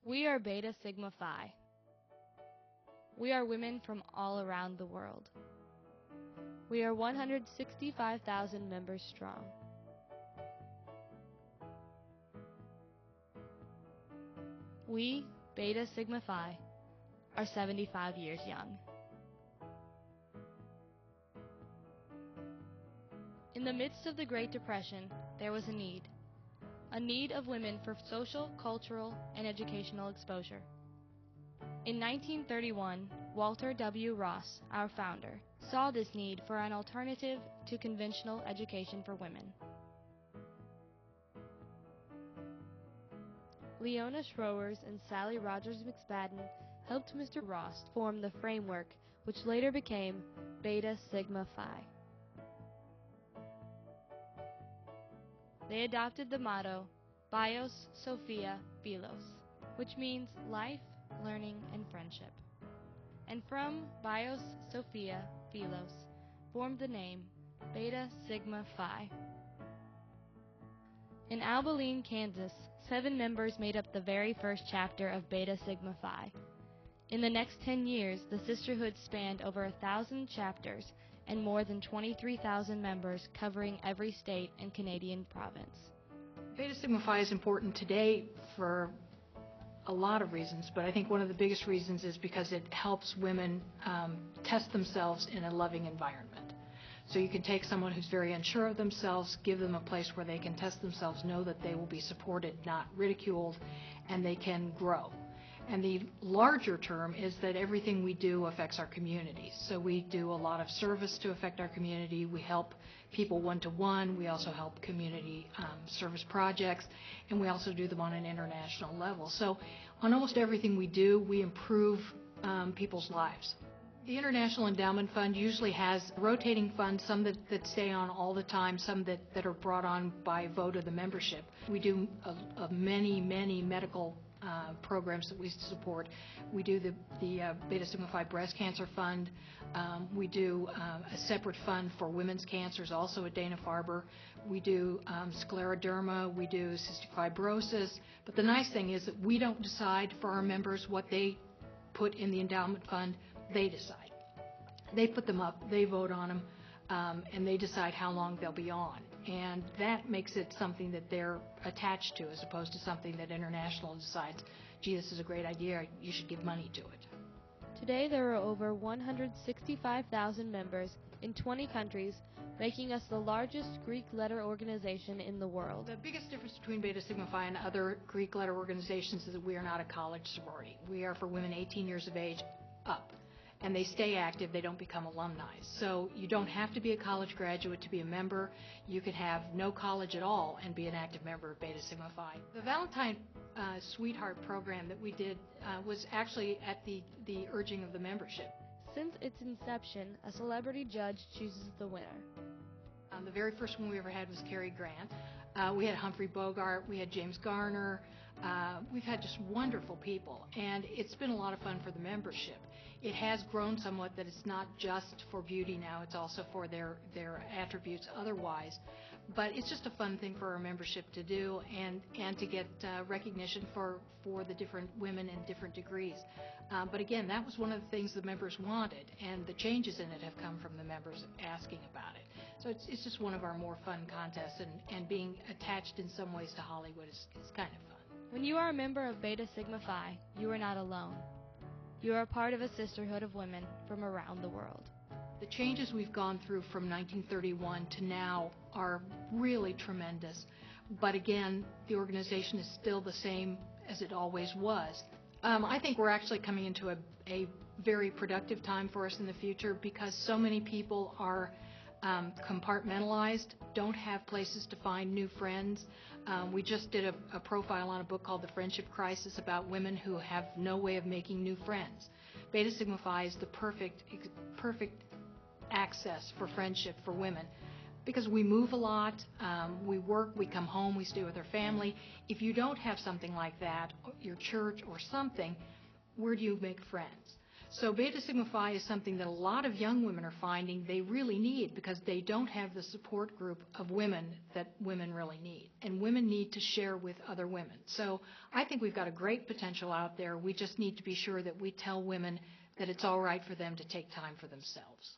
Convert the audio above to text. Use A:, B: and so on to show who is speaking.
A: We are Beta Sigma Phi. We are women from all around the world. We are 165,000 members strong. We, Beta Sigma Phi, are 75 years young. In the midst of the Great Depression, there was a need of women for social, cultural, and educational exposure. In 1931, Walter W. Ross, our founder, saw this need for an alternative to conventional education for women. Leona Schroers and Sally Rogers McSpadden helped Mr. Ross form the framework which later became Beta Sigma Phi. They adopted the motto, Bios, Sophia, Philos, which means life, learning, and friendship. And from Bios, Sophia, Philos, formed the name Beta Sigma Phi. In Abilene, Kansas, 7 members made up the very first chapter of Beta Sigma Phi. In the next 10 years, the sisterhood spanned over 1,000 chapters and more than 23,000 members covering every state and Canadian province.
B: Beta Sigma Phi is important today for a lot of reasons, but I think one of the biggest reasons is because it helps women test themselves in a loving environment. So you can take someone who's very unsure of themselves, give them a place where they can test themselves, know that they will be supported, not ridiculed, and they can grow. And the larger term is that everything we do affects our community. So we do a lot of service to affect our community. We help people one-to-one. We also help community service projects, and we also do them on an international level. So on almost everything we do, we improve people's lives. The International Endowment Fund usually has rotating funds, some that stay on all the time, some that are brought on by vote of the membership. We do many medical programs that we support. We do the Beta Sigma Phi Breast Cancer Fund. We do a separate fund for women's cancers, also at Dana-Farber. We do scleroderma. We do cystic fibrosis. But the nice thing is that we don't decide for our members what they put in the endowment fund. They decide. They put them up. They vote on them. And they decide how long they'll be on. And that makes it something that they're attached to, as opposed to something that International decides, gee, this is a great idea, you should give money to it.
A: Today there are over 165,000 members in 20 countries, making us the largest Greek letter organization in the world.
B: The biggest difference between Beta Sigma Phi and other Greek letter organizations is that we are not a college sorority. We are for women 18 years of age up. And they stay active, they don't become alumni. So you don't have to be a college graduate to be a member. You could have no college at all and be an active member of Beta Sigma Phi. The Valentine Sweetheart program that we did was actually at the urging of the membership.
A: Since its inception, a celebrity judge chooses the winner.
B: The very first one we ever had was Cary Grant. We had Humphrey Bogart, we had James Garner. We've had just wonderful people, and it's been a lot of fun for the membership. It has grown somewhat that it's not just for beauty now, it's also for their attributes otherwise. But it's just a fun thing for our membership to do, and to get recognition for the different women in different degrees. But again, that was one of the things the members wanted, and the changes in it have come from the members asking about it. So it's just one of our more fun contests, and being attached in some ways to Hollywood is kind of fun.
A: When you are a member of Beta Sigma Phi, you are not alone. You are a part of a sisterhood of women from around the world.
B: The changes we've gone through from 1931 to now are really tremendous. But again, the organization is still the same as it always was. I think we're actually coming into a very productive time for us in the future, because so many people are compartmentalized, don't have places to find new friends. We just did a profile on a book called The Friendship Crisis about women who have no way of making new friends. Beta Sigma Phi is the perfect access for friendship for women, because we move a lot, we work, we come home, we stay with our family. If you don't have something like that, your church or something, where do you make friends? So Beta Sigma Phi is something that a lot of young women are finding they really need because they don't have the support group of women that women really need. And women need to share with other women. So I think we've got a great potential out there. We just need to be sure that we tell women that it's all right for them to take time for themselves.